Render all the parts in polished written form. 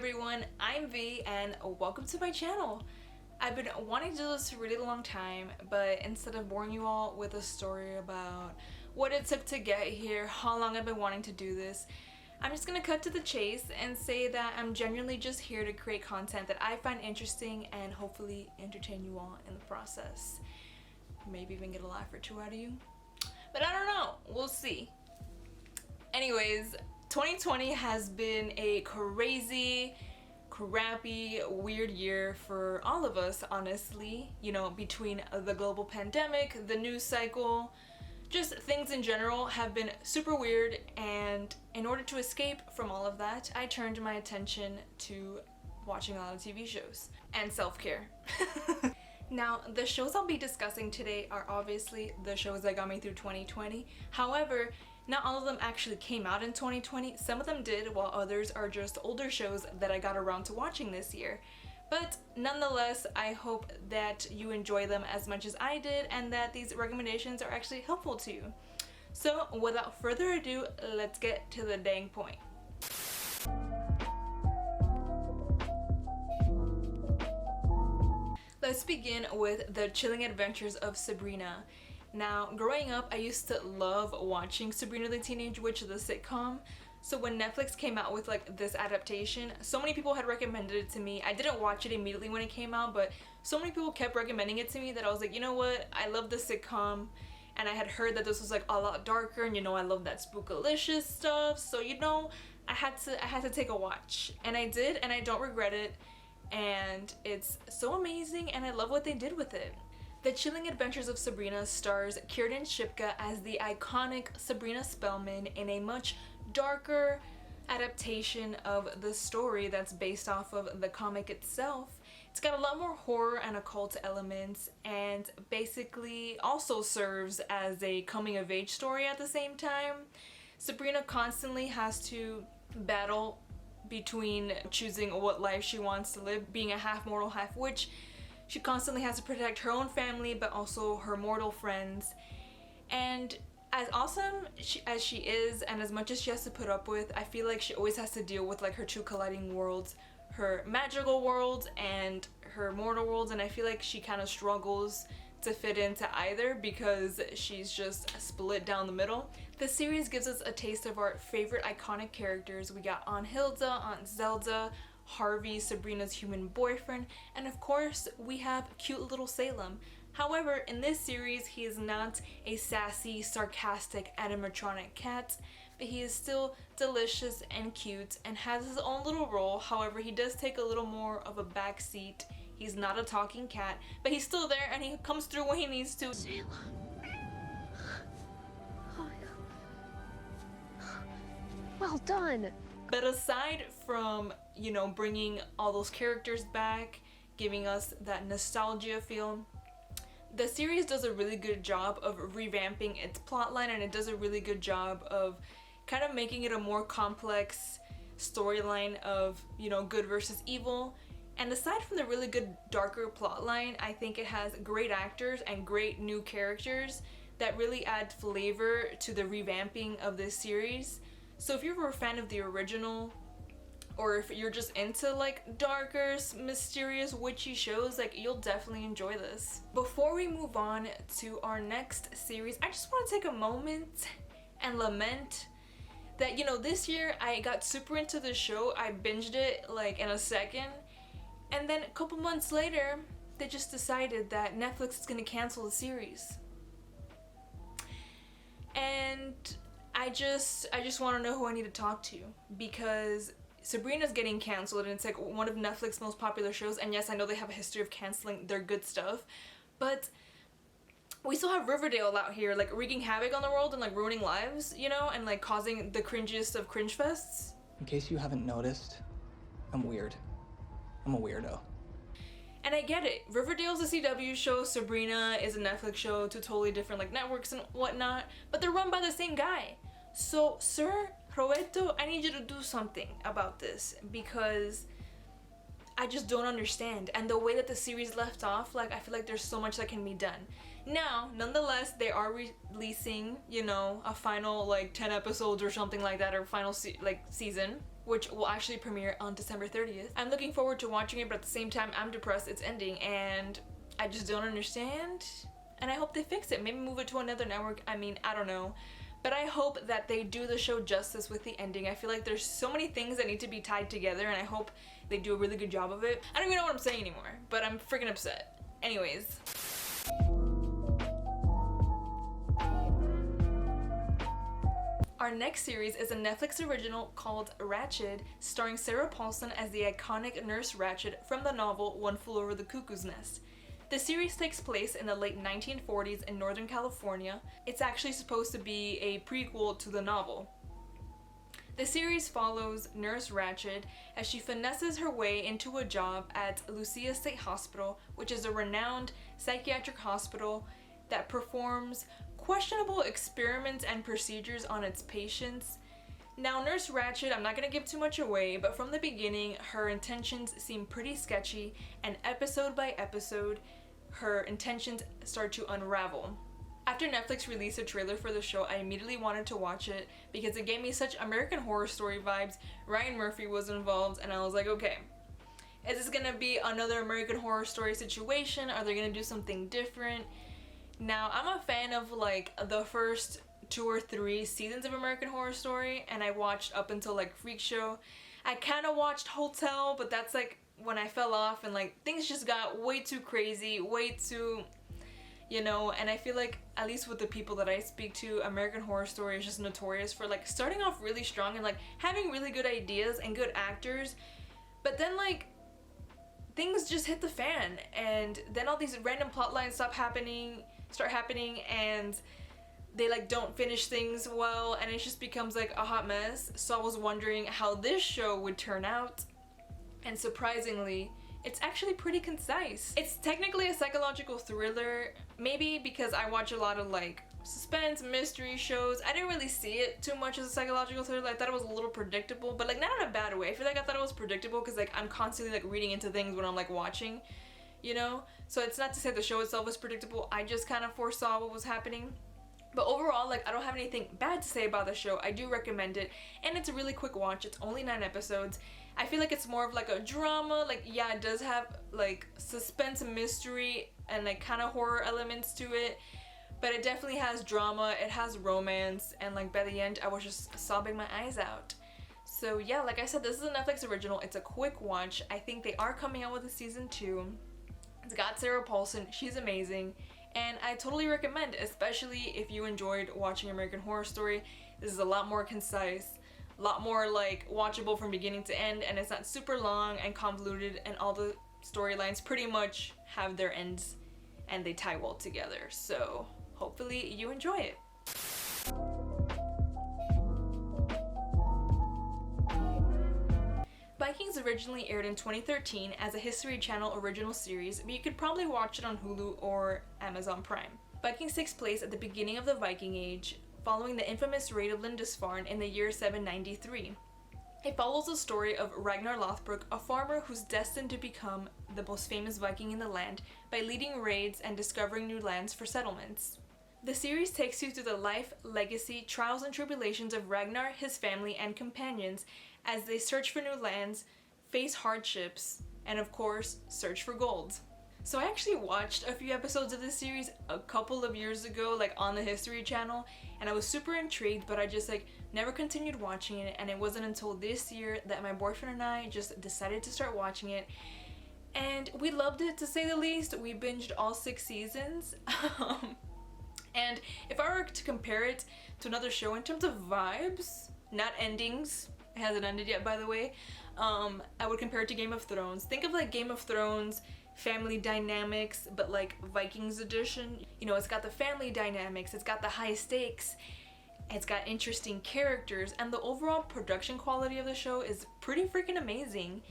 everyone, I'm V and welcome to my channel. I've been wanting to do this for a really long time, but instead of boring you all with a story about what it took to get here, how long I've been wanting to do this, I'm just gonna cut to the chase and say that I'm genuinely just here to create content that I find interesting and hopefully entertain you all in the process. Maybe even get a laugh or two out of you. But I don't know, we'll see. Anyways, 2020 has been a crazy, crappy, weird year for all of us, honestly. You know, between the global pandemic, the news cycle, just things in general have been super weird, and in order to escape from all of that, I turned my attention to watching a lot of TV shows and self-care. Now, the shows I'll be discussing today are obviously the shows that got me through 2020. However, not all of them actually came out in 2020. Some of them did, while others are just older shows that I got around to watching this year. But nonetheless, I hope that you enjoy them as much as I did and that these recommendations are actually helpful to you. So without further ado, let's get to the dang point. Let's begin with The Chilling Adventures of Sabrina. Now, growing up, I used to love watching Sabrina the Teenage Witch, the sitcom. So when Netflix came out with like this adaptation, so many people had recommended it to me. I didn't watch it immediately when it came out, but so many people kept recommending it to me that I was like, you know what? I love the sitcom, and I had heard that this was like a lot darker, and you know I love that spookalicious stuff. So you know, I had to take a watch, and I did, and I don't regret it. And it's so amazing, and I love what they did with it. The Chilling Adventures of Sabrina stars Kiernan Shipka as the iconic Sabrina Spellman in a much darker adaptation of the story that's based off of the comic itself. It's got a lot more horror and occult elements, and basically also serves as a coming-of-age story at the same time. Sabrina constantly has to battle between choosing what life she wants to live, being a half mortal, half witch. She constantly has to protect her own family, but also her mortal friends. And as awesome as she is, and as much as she has to put up with, I feel like she always has to deal with like her two colliding worlds, her magical world and her mortal worlds, and I feel like she kind of struggles to fit into either because she's just split down the middle. The series gives us a taste of our favorite iconic characters. We got Aunt Hilda, Aunt Zelda, Harvey, Sabrina's human boyfriend, and of course we have cute little Salem. However, in this series he is not a sassy, sarcastic animatronic cat, but he is still delicious and cute and has his own little role. However, he does take a little more of a backseat. He's not a talking cat, but he's still there and he comes through when he needs to. Salem. Oh, well done. But aside from, you know, bringing all those characters back, giving us that nostalgia feel, the series does a really good job of revamping its plotline, and it does a really good job of kind of making it a more complex storyline of, you know, good versus evil. And aside from the really good darker plotline, I think it has great actors and great new characters that really add flavor to the revamping of this series. So if you're a fan of the original, or if you're just into like darker, mysterious, witchy shows, like you'll definitely enjoy this. Before we move on to our next series, I just want to take a moment and lament that, you know, this year I got super into the show. I binged it like in a second, and then a couple months later they just decided that Netflix is gonna cancel the series. And I just want to know who I need to talk to, because Sabrina's getting canceled and it's like one of Netflix's most popular shows, and yes, I know they have a history of canceling their good stuff, but we still have Riverdale out here like wreaking havoc on the world and like ruining lives, you know, and like causing the cringiest of cringe fests. In case you haven't noticed, I'm weird. I'm a weirdo. And I get it. Riverdale's a CW show, Sabrina is a Netflix show, two totally different like networks and whatnot, but they're run by the same guy. So, Sir Roberto, I need you to do something about this, because I just don't understand. And the way that the series left off, like I feel like there's so much that can be done. Now, nonetheless, they are releasing, you know, a final like 10 episodes or something like that, or final season, which will actually premiere on December 30th. I'm looking forward to watching it, but at the same time, I'm depressed it's ending, and I just don't understand. And I hope they fix it. Maybe move it to another network. I mean, I don't know. But I hope that they do the show justice with the ending. I feel like there's so many things that need to be tied together, and I hope they do a really good job of it. I don't even know what I'm saying anymore, but I'm freaking upset. Anyways. Our next series is a Netflix original called Ratched, starring Sarah Paulson as the iconic Nurse Ratched from the novel One Flew Over the Cuckoo's Nest. The series takes place in the late 1940s in Northern California. It's actually supposed to be a prequel to the novel. The series follows Nurse Ratched as she finesses her way into a job at Lucia State Hospital, which is a renowned psychiatric hospital that performs questionable experiments and procedures on its patients. Now, Nurse Ratched, I'm not going to give too much away, but from the beginning, her intentions seem pretty sketchy, and episode by episode, her intentions start to unravel. After Netflix released a trailer for the show, I immediately wanted to watch it because it gave me such American Horror Story vibes. Ryan Murphy was involved, and I was like, okay, is this going to be another American Horror Story situation? Are they going to do something different? Now, I'm a fan of like the first 2 or 3 seasons of American Horror Story, and I watched up until like Freak Show. I kind of watched Hotel, but that's like when I fell off and like things just got way too crazy, way too, you know, and I feel like at least with the people that I speak to, American Horror Story is just notorious for like starting off really strong and like having really good ideas and good actors, but then like things just hit the fan, and then all these random plot lines start happening, and they like don't finish things well, and it just becomes like a hot mess. So I was wondering how this show would turn out, and surprisingly, it's actually pretty concise. It's technically a psychological thriller, maybe because I watch a lot of like suspense, mystery shows. I didn't really see it too much as a psychological thriller. I thought it was a little predictable, but like not in a bad way. I feel like I thought it was predictable because like I'm constantly like reading into things when I'm like watching, you know? So it's not to say the show itself is predictable. I just kind of foresaw what was happening. But overall, like, I don't have anything bad to say about the show. I do recommend it, and it's a really quick watch. It's only 9 episodes. I feel like it's more of like a drama. Like, yeah, it does have like suspense and mystery and like kind of horror elements to it, but it definitely has drama, it has romance, and like by the end I was just sobbing my eyes out. So yeah, like I said, this is a Netflix original. It's a quick watch. I think they are coming out with a season 2. It's got Sarah Paulson, she's amazing, and I totally recommend, especially if you enjoyed watching American Horror Story. This is a lot more concise, a lot more like watchable from beginning to end, and it's not super long and convoluted, and all the storylines pretty much have their ends and they tie well together. So hopefully you enjoy it. Vikings originally aired in 2013 as a History Channel original series, but you could probably watch it on Hulu or Amazon Prime. Vikings takes place at the beginning of the Viking Age, following the infamous raid of Lindisfarne in the year 793. It follows the story of Ragnar Lothbrok, a farmer who's destined to become the most famous Viking in the land by leading raids and discovering new lands for settlements. The series takes you through the life, legacy, trials, and tribulations of Ragnar, his family, and companions as they search for new lands, face hardships, and of course, search for gold. So I actually watched a few episodes of this series a couple of years ago, like on the History Channel, and I was super intrigued, but I just like never continued watching it, and it wasn't until this year that my boyfriend and I just decided to start watching it, and we loved it, to say the least. We binged all 6 seasons. And if I were to compare it to another show in terms of vibes, not endings, it hasn't ended yet by the way, I would compare it to Game of Thrones. Think of like Game of Thrones family dynamics, but like Vikings edition. You know, it's got the family dynamics, it's got the high stakes, it's got interesting characters, and the overall production quality of the show is pretty freaking amazing.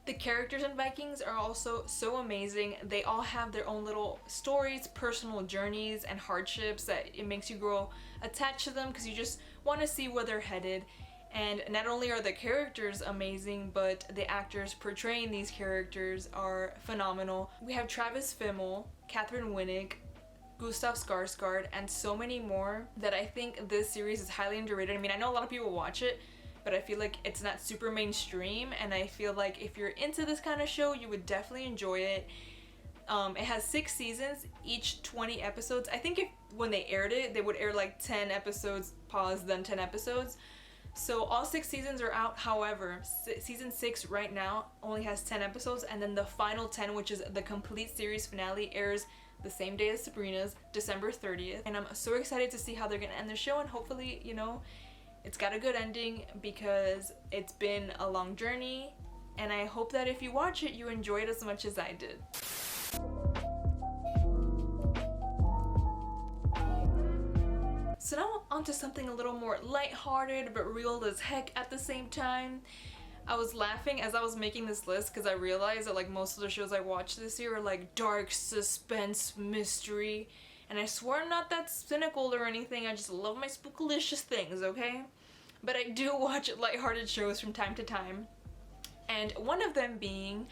The characters in Vikings are also so amazing. They all have their own little stories, personal journeys, and hardships that it makes you grow attached to them because you just want to see where they're headed. And not only are the characters amazing, but the actors portraying these characters are phenomenal. We have Travis Fimmel, Catherine Winnick, Gustav Skarsgård, and so many more that I think this series is highly underrated. I mean, I know a lot of people watch it, but I feel like it's not super mainstream, and I feel like if you're into this kind of show, you would definitely enjoy it. It has 6 seasons, each 20 episodes. I think when they aired it, they would air like 10 episodes, pause, then 10 episodes. So all 6 seasons are out. However, season 6 right now only has 10 episodes, and then the final 10, which is the complete series finale, airs the same day as Sabrina's, December 30th. And I'm so excited to see how they're gonna end the show, and hopefully, you know, it's got a good ending, because it's been a long journey, and I hope that if you watch it, you enjoy it as much as I did. So now onto something a little more lighthearted but real as heck at the same time. I was laughing as I was making this list because I realized that like most of the shows I watched this year are like dark suspense mystery, and I swear I'm not that cynical or anything. I just love my spookalicious things, okay? But I do watch lighthearted shows from time to time, and one of them being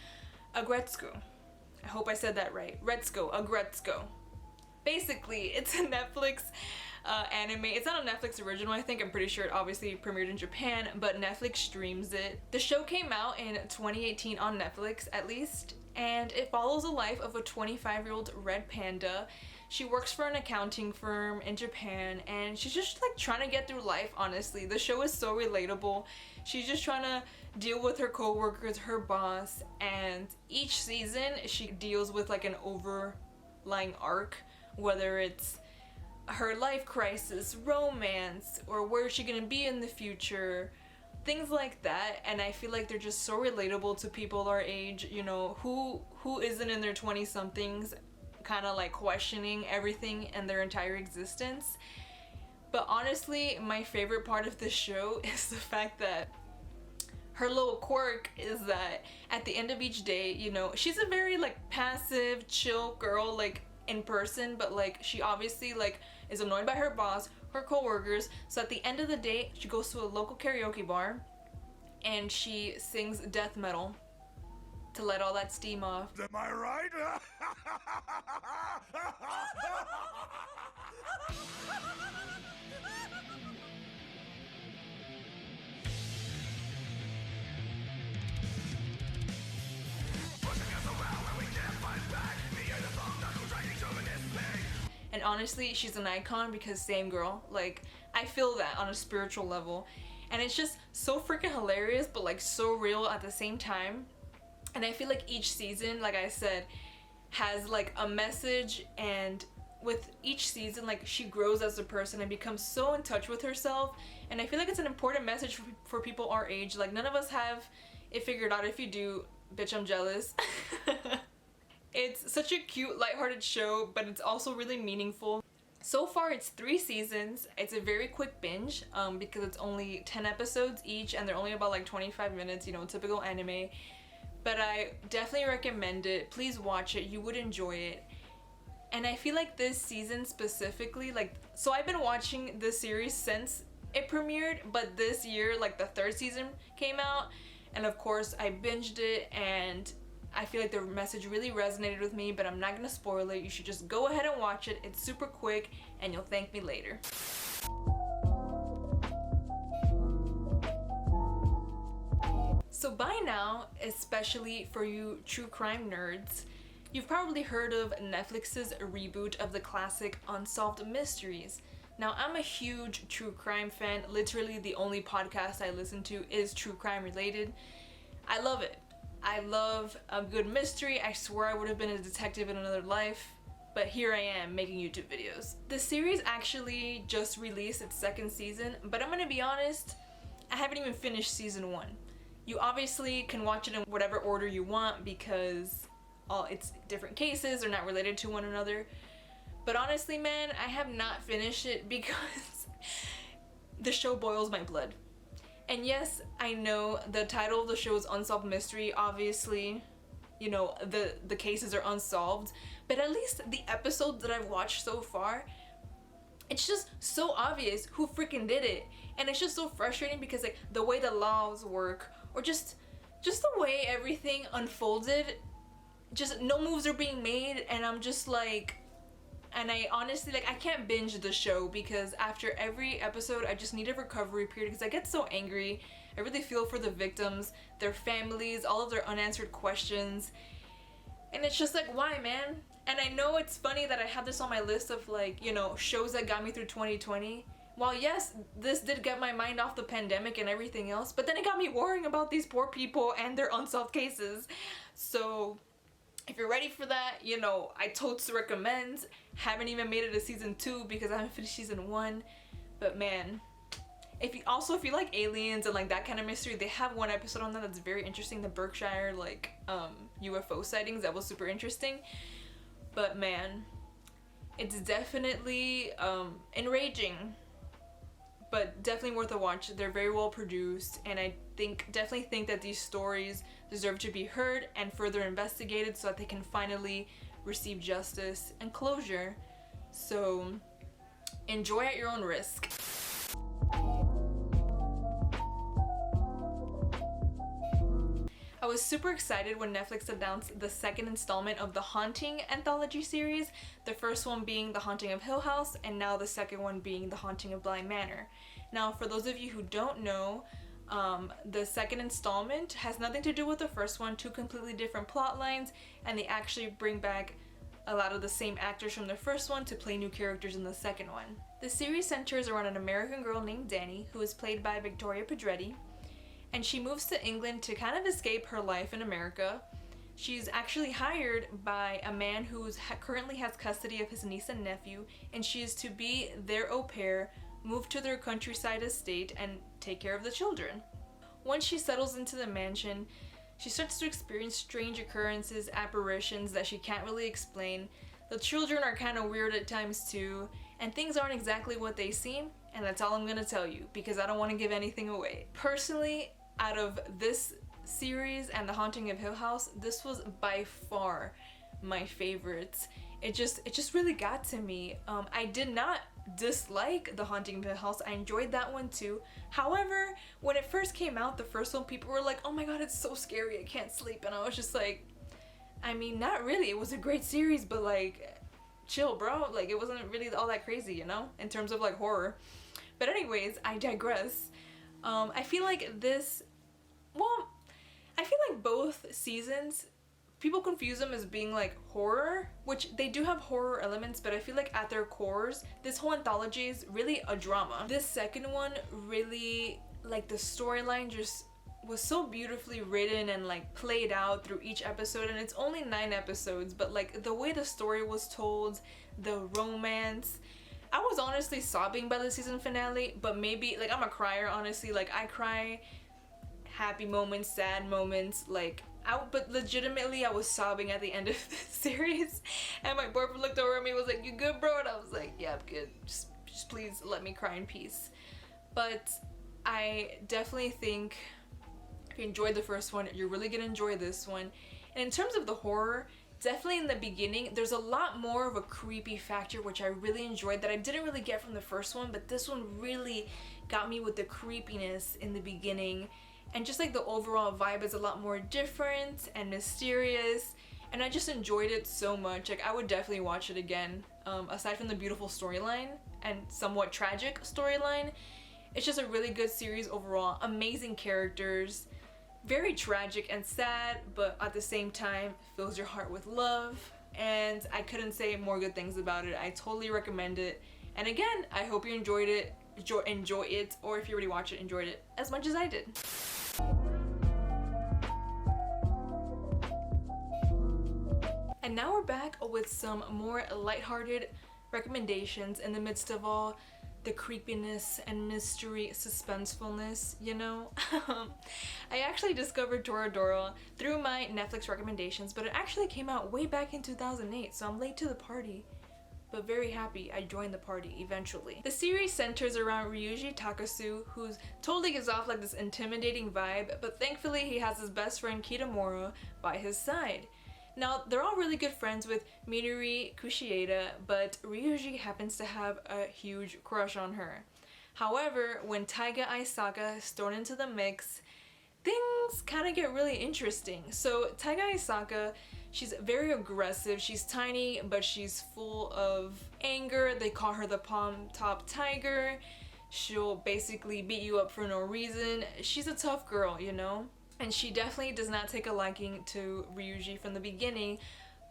Aggretsuko. I hope I said that right. Aggretsuko. Basically, it's a Netflix anime. It's not a Netflix original, I think. I'm pretty sure it obviously premiered in Japan, but Netflix streams it. The show came out in 2018 on Netflix, at least, and it follows the life of a 25-year-old red panda. She works for an accounting firm in Japan, and she's just like trying to get through life, honestly. The show is so relatable. She's just trying to deal with her co-workers, her boss, and each season she deals with like an overlying arc, whether it's her life crisis, romance, or where is she gonna be in the future, things like that. And I feel like they're just so relatable to people our age, you know, who isn't in their 20-somethings kind of like questioning everything and their entire existence. But honestly, my favorite part of this show is the fact that her little quirk is that at the end of each day, you know, she's a very like passive, chill girl, like in person, but like she obviously like is annoyed by her boss, her co-workers. So at the end of the day, she goes to a local karaoke bar and she sings death metal to let all that steam off. Am I right? And honestly, she's an icon because same girl, like I feel that on a spiritual level. And it's just so freaking hilarious, but like so real at the same time. And I feel like each season, like I said, has like a message, and with each season, like she grows as a person and becomes so in touch with herself. And I feel like it's an important message for people our age. Like none of us have it figured out. If you do, bitch, I'm jealous. It's such a cute, lighthearted show, but it's also really meaningful. So far, it's 3 seasons. It's a very quick binge because it's only 10 episodes each, and they're only about like 25 minutes, you know, typical anime. But I definitely recommend it. Please watch it. You would enjoy it. And I feel like this season specifically, like, so I've been watching this series since it premiered, but this year, like the 3rd season came out, and of course I binged it, and I feel like the message really resonated with me, but I'm not gonna spoil it. You should just go ahead and watch it. It's super quick, and you'll thank me later. So by now, especially for you true crime nerds, you've probably heard of Netflix's reboot of the classic Unsolved Mysteries. Now, I'm a huge true crime fan. Literally, the only podcast I listen to is true crime related. I love it. I love a good mystery. I swear I would have been a detective in another life, but here I am making YouTube videos. The series actually just released its 2nd season, but I'm gonna be honest, I haven't even finished season 1. You obviously can watch it in whatever order you want because it's different cases, they're not related to one another. But honestly, man, I have not finished it because the show boils my blood. And yes, I know the title of the show is Unsolved Mystery. Obviously, you know, the cases are unsolved, but at least the episodes that I've watched so far, it's just so obvious who freaking did it. And it's just so frustrating because like the way the laws work, or just the way everything unfolded, just no moves are being made, and I'm just like, And I honestly, like, I can't binge the show because after every episode I just need a recovery period because I get so angry. I really feel for the victims, their families, all of their unanswered questions. And it's just like, why, man? And I know it's funny that I have this on my list of, like, you know, shows that got me through 2020. While yes, this did get my mind off the pandemic and everything else, but then it got me worrying about these poor people and their unsolved cases. So if you're ready for that, you know, I totes recommend. Haven't even made it to season 2 because I haven't finished season 1. But man, if you like aliens and like that kind of mystery, they have one episode on that that's very interesting, the Berkshire like UFO sightings. That was super interesting. But man, it's definitely enraging, but definitely worth a watch. They're very well produced, and I definitely think that these stories deserve to be heard and further investigated so that they can finally receive justice and closure. So enjoy at your own risk. I was super excited when Netflix announced the second installment of the Haunting anthology series, the first one being The Haunting of Hill House, and now the second one being The Haunting of Bly Manor. Now, for those of you who don't know, the second installment has nothing to do with the first one, two completely different plot lines, and they actually bring back a lot of the same actors from the first one to play new characters in the second one. The series centers around an American girl named Dani, who is played by Victoria Pedretti, and she moves to England to kind of escape her life in America. She's actually hired by a man who currently has custody of his niece and nephew, and she is to be their au pair, move to their countryside estate, and take care of the children. Once she settles into the mansion, she starts to experience strange occurrences, apparitions that she can't really explain. The children are kind of weird at times too, and things aren't exactly what they seem, and that's all I'm gonna tell you because I don't want to give anything away. Personally, out of this series and The Haunting of Hill House, this was by far my favorite. It just really got to me. I did not dislike The Haunting of Hill House. I enjoyed that one too. However, when it first came out, the first one, people were like, oh my god, it's so scary, I can't sleep. And I was just like, I mean, not really. It was a great series, but like, chill, bro. Like, it wasn't really all that crazy, you know, in terms of like horror. But anyways, I digress. I feel like both seasons, people confuse them as being like horror, which they do have horror elements, but I feel like at their cores, this whole anthology is really a drama. This second one really, like, the storyline just was so beautifully written and like played out through each episode, and it's only 9 episodes, but like the way the story was told, the romance, I was honestly sobbing by the season finale. But maybe, like, I'm a crier, honestly. Like, I cry happy moments, sad moments, like, but legitimately I was sobbing at the end of the series, and my boyfriend looked over at me and was like, you good, bro? And I was like, yeah, I'm good, just please let me cry in peace. But I definitely think if you enjoyed the first one, you're really gonna enjoy this one. And in terms of the horror, definitely in the beginning, there's a lot more of a creepy factor, which I really enjoyed that I didn't really get from the first one, but this one really got me with the creepiness in the beginning. And just like the overall vibe is a lot more different and mysterious, and I just enjoyed it so much. Like, I would definitely watch it again. Aside from the beautiful storyline and somewhat tragic storyline, it's just a really good series overall. Amazing characters, very tragic and sad, but at the same time fills your heart with love, and I couldn't say more good things about it. I totally recommend it, and again, I hope you enjoy it, or if you already watched it, enjoyed it as much as I did. And now we're back with some more lighthearted recommendations in the midst of all the creepiness and mystery suspensefulness, you know? I actually discovered Toradora through my Netflix recommendations, but it actually came out way back in 2008, so I'm late to the party, but very happy I joined the party eventually. The series centers around Ryuji Takasu, who totally gives off like this intimidating vibe, but thankfully he has his best friend Kitamura by his side. Now, they're all really good friends with Minori Kushieda, but Ryuji happens to have a huge crush on her. However, when Taiga Aisaka is thrown into the mix, things kind of get really interesting. So Taiga Aisaka, She's very aggressive. She's tiny, but she's full of anger. They call her the palm top tiger. She'll basically beat you up for no reason. She's a tough girl, you know? And she definitely does not take a liking to Ryuji from the beginning,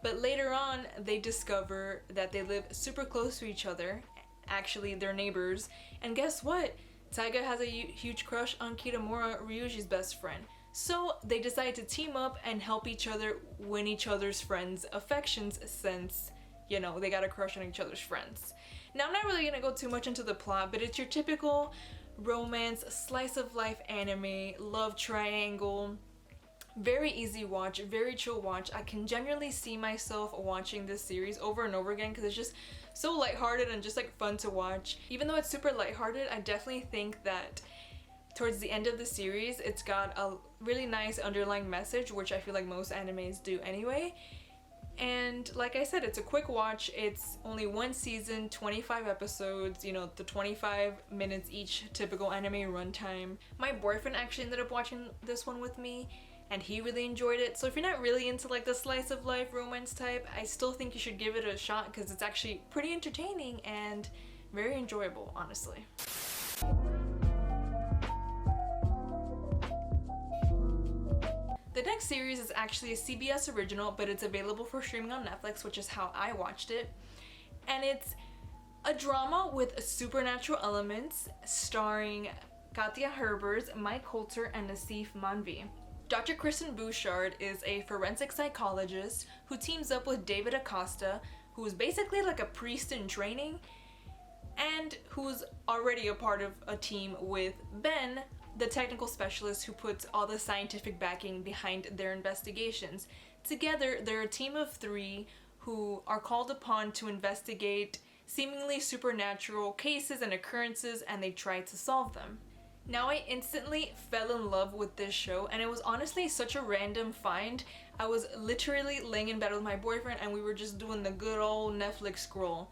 but later on they discover that they live super close to each other. Actually, they're neighbors. And guess what? Taiga has a huge crush on Kitamura, Ryuji's best friend. So they decide to team up and help each other win each other's friends' affections since, you know, they got a crush on each other's friends. Now, I'm not really gonna go too much into the plot, but it's your typical romance, slice of life anime, love triangle. Very easy watch, very chill watch. I can genuinely see myself watching this series over and over again because it's just so lighthearted and just like fun to watch. Even though it's super lighthearted, I definitely think that towards the end of the series, it's got a really nice underlying message, which I feel like most animes do anyway. And like I said, it's a quick watch. It's only one season, 25 episodes, you know, the 25 minutes each, typical anime runtime. My boyfriend actually ended up watching this one with me, and he really enjoyed it. So if you're not really into like the slice of life romance type, I still think you should give it a shot because it's actually pretty entertaining and very enjoyable, honestly. The next series is actually a CBS original, but it's available for streaming on Netflix, which is how I watched it. And it's a drama with supernatural elements starring Katja Herbers, Mike Coulter, and Nassif Manvi. Dr. Kristen Bouchard is a forensic psychologist who teams up with David Acosta, who's basically like a priest in training, and who's already a part of a team with Ben, the technical specialist who puts all the scientific backing behind their investigations. Together, they're a team of 3 who are called upon to investigate seemingly supernatural cases and occurrences, and they try to solve them. Now, I instantly fell in love with this show, and it was honestly such a random find. I was literally laying in bed with my boyfriend, and we were just doing the good old Netflix scroll.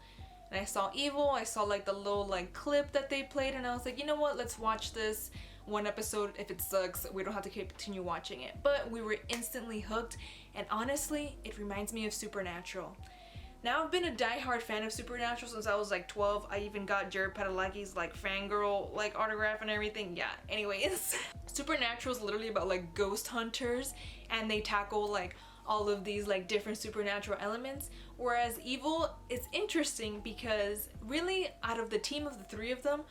And I saw Evil, I saw like the little like clip that they played, and I was like, you know what, let's watch this. One episode, if it sucks, we don't have to continue watching it. But we were instantly hooked, and honestly, it reminds me of Supernatural. Now, I've been a diehard fan of Supernatural since I was like 12. I even got Jared Padalecki's like fangirl like autograph and everything. Yeah, anyways. Supernatural is literally about like ghost hunters, and they tackle like all of these like different supernatural elements. Whereas Evil is interesting because really out of the team of the 3 of them,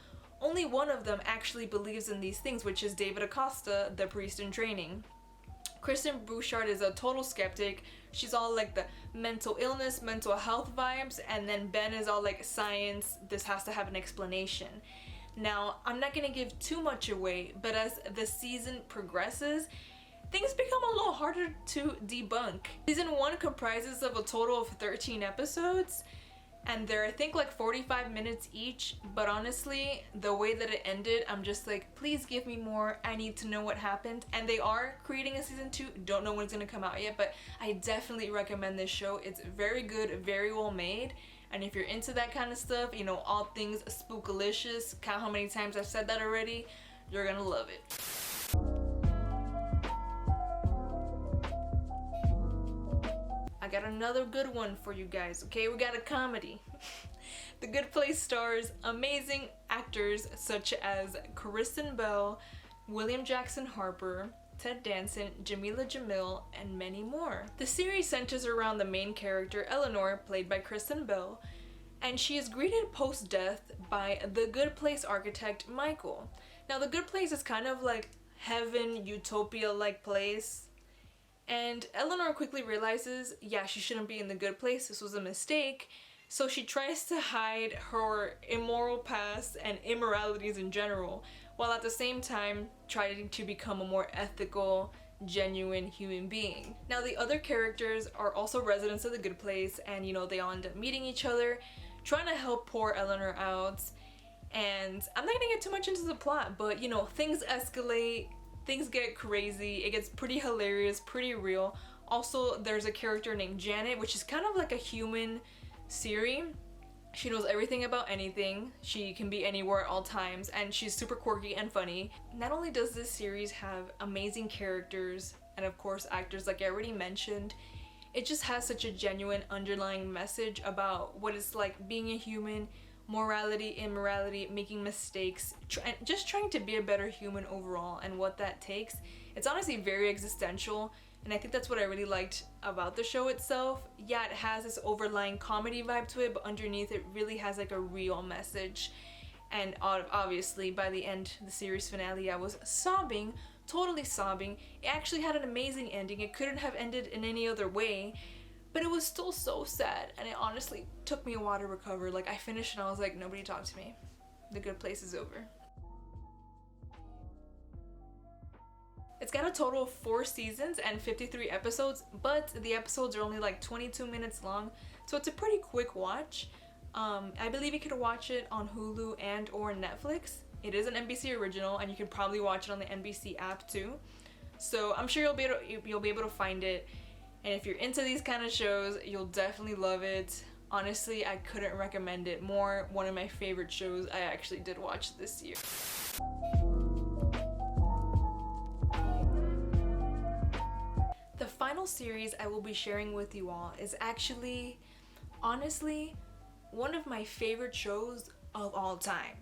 only one of them actually believes in these things, which is David Acosta, the priest in training. Kristen Bouchard is a total skeptic. She's all like the mental illness, mental health vibes, and then Ben is all like science, this has to have an explanation. Now, I'm not gonna give too much away, but as the season progresses, things become a little harder to debunk. Season 1 comprises of a total of 13 episodes, and they're I think like 45 minutes each, but honestly, the way that it ended, I'm just like, please give me more, I need to know what happened. And they are creating a season 2, don't know when it's gonna come out yet, but I definitely recommend this show. It's very good, very well made, and if you're into that kind of stuff, you know, all things spookalicious, count how many times I've said that already, you're gonna love it. I got another good one for you guys, okay? We got a comedy. The Good Place stars amazing actors such as Kristen Bell, William Jackson Harper, Ted Danson, Jamila Jamil, and many more. The series centers around the main character, Eleanor, played by Kristen Bell, and she is greeted post-death by the Good Place architect, Michael. Now, the Good Place is kind of like heaven, utopia-like place. And Eleanor quickly realizes, yeah, she shouldn't be in the good place, this was a mistake. So she tries to hide her immoral past and immoralities in general, while at the same time trying to become a more ethical, genuine human being. Now, the other characters are also residents of the good place, and you know, they all end up meeting each other, trying to help poor Eleanor out. And I'm not gonna get too much into the plot, but you know, things escalate, things get crazy, it gets pretty hilarious, pretty real. Also, there's a character named Janet, which is kind of like a human Siri. She knows everything about anything, she can be anywhere at all times, and she's super quirky and funny. Not only does this series have amazing characters, and of course actors like I already mentioned, it just has such a genuine underlying message about what it's like being a human, morality, immorality, making mistakes, just trying to be a better human overall, and what that takes. It's honestly very existential, and I think that's what I really liked about the show itself. Yeah, it has this overlying comedy vibe to it, but underneath it really has like a real message. And obviously by the end, the series finale, I was sobbing, totally sobbing. It actually had an amazing ending. It couldn't have ended in any other way, but it was still so sad, and it honestly took me a while to recover. Like, I finished and I was like, nobody talk to me. The good place is over. It's got a total of 4 seasons and 53 episodes, but the episodes are only like 22 minutes long, so it's a pretty quick watch. I believe you could watch it on Hulu and or Netflix. It is an NBC original, and you can probably watch it on the NBC app too. So I'm sure you'll be able to find it. And if you're into these kind of shows, you'll definitely love it. Honestly, I couldn't recommend it more. One of my favorite shows I actually did watch this year. The final series I will be sharing with you all is actually, honestly, one of my favorite shows of all time.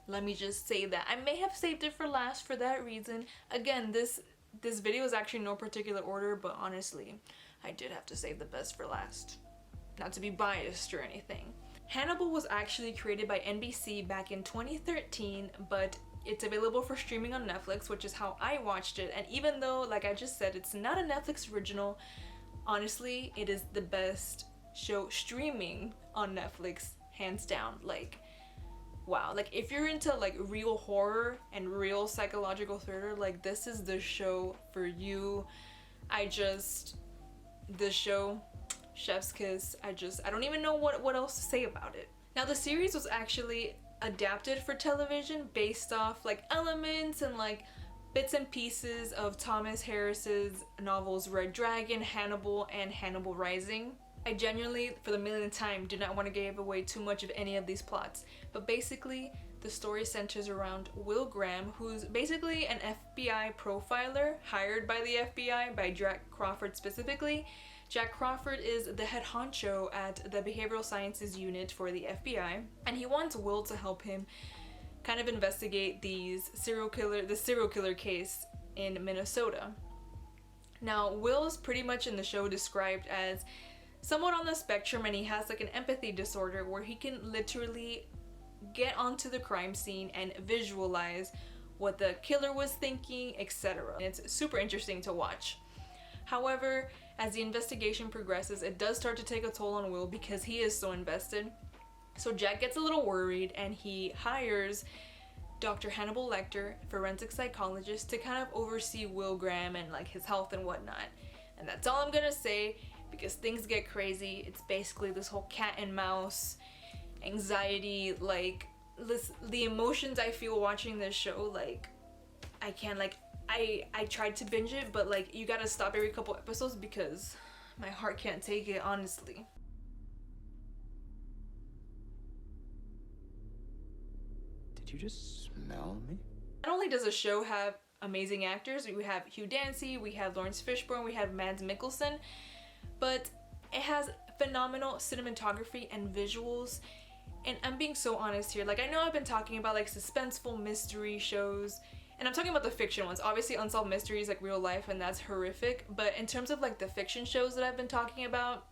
Let me just say that. I may have saved it for last for that reason. Again, this video is actually no particular order, but honestly, I did have to save the best for last. Not to be biased or anything. Hannibal was actually created by NBC back in 2013, but it's available for streaming on Netflix, which is how I watched it. And even though, like I just said, it's not a Netflix original, honestly, it is the best show streaming on Netflix, hands down. Like, wow. Like, if you're into like real horror and real psychological thriller, like, this is the show for you. This show, chef's kiss. I don't even know what else to say about it. Now, the series was actually adapted for television based off like elements and like bits and pieces of Thomas Harris's novels Red Dragon, Hannibal, and Hannibal Rising. I genuinely, for the millionth time, do not want to give away too much of any of these plots, but basically the story centers around Will Graham, who's basically an FBI profiler hired by the FBI, by Jack Crawford specifically. Jack Crawford is the head honcho at the behavioral sciences unit for the FBI, and he wants Will to help him kind of investigate the serial killer case in Minnesota. Now, Will's pretty much in the show described as somewhat on the spectrum, and he has like an empathy disorder where he can literally get onto the crime scene and visualize what the killer was thinking, etc. It's super interesting to watch. However, as the investigation progresses, it does start to take a toll on Will because he is so invested. So Jack gets a little worried, and he hires Dr. Hannibal Lecter, forensic psychologist, to kind of oversee Will Graham and like his health and whatnot. And that's all I'm gonna say, because things get crazy. It's basically this whole cat and mouse anxiety, like the emotions I feel watching this show. Like, I can't, like, I tried to binge it, but like, you gotta stop every couple episodes because my heart can't take it, honestly. Did you just smell me? Not only does the show have amazing actors, we have Hugh Dancy, we have Lawrence Fishburne, we have Mads Mikkelsen, but it has phenomenal cinematography and visuals. And I'm being so honest here, like, I know I've been talking about like suspenseful mystery shows, and I'm talking about the fiction ones. Obviously Unsolved Mysteries, like real life, and that's horrific, but in terms of like the fiction shows that I've been talking about,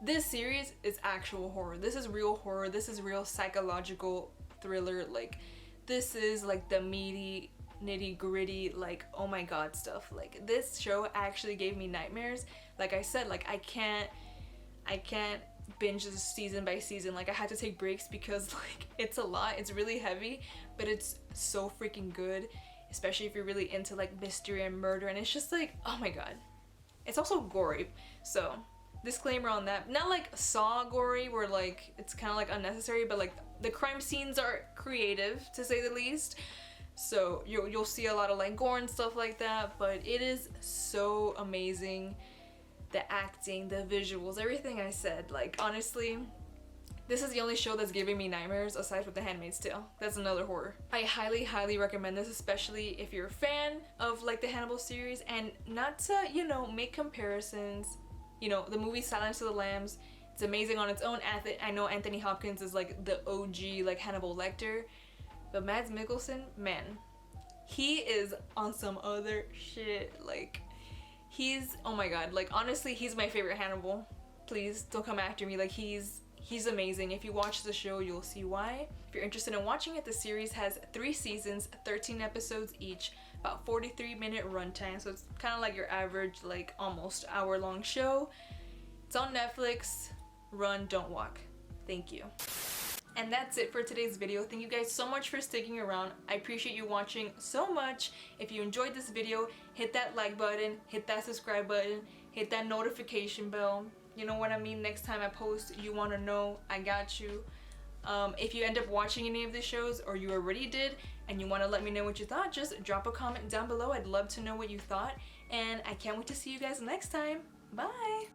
this series is actual horror. This is real horror. This is real psychological thriller. Like, this is like the meaty, nitty gritty, like, oh my god stuff. Like, this show actually gave me nightmares. Like I said, like, I can't binge this season by season. Like, I had to take breaks because like it's a lot. It's really heavy, but it's so freaking good, especially if you're really into like mystery and murder, and it's just like, oh my god. It's also gory, so disclaimer on that. Not like Saw gory where like it's kind of like unnecessary, but like the crime scenes are creative, to say the least. So you'll see a lot of like gore and stuff like that, but it is so amazing. The acting, the visuals, everything I said. Like, honestly, This is the only show that's giving me nightmares aside from The Handmaid's Tale. That's another horror. I highly recommend this, especially if you're a fan of like the Hannibal series, and not to, you know, make comparisons. You know, the movie Silence of the Lambs, it's amazing on its own. I know Anthony Hopkins is like the OG like Hannibal Lecter, but Mads Mikkelsen, man, he is on some other shit. Like, he's, oh my god, like honestly, he's my favorite Hannibal. Please don't come after me. Like, he's amazing. If you watch the show, you'll see why. If you're interested in watching it, the series has 3 seasons, 13 episodes each, about 43-minute runtime, so it's kind of like your average like almost hour-long show. It's on Netflix. Run, don't walk. Thank you. And that's it for today's video. Thank you guys so much for sticking around. I appreciate you watching so much. If you enjoyed this video, hit that like button, hit that subscribe button, hit that notification bell. You know what I mean? Next time I post, you want to know, I got you. If you end up watching any of the shows, or you already did, and you want to let me know what you thought, just drop a comment down below. I'd love to know what you thought, and I can't wait to see you guys next time. Bye!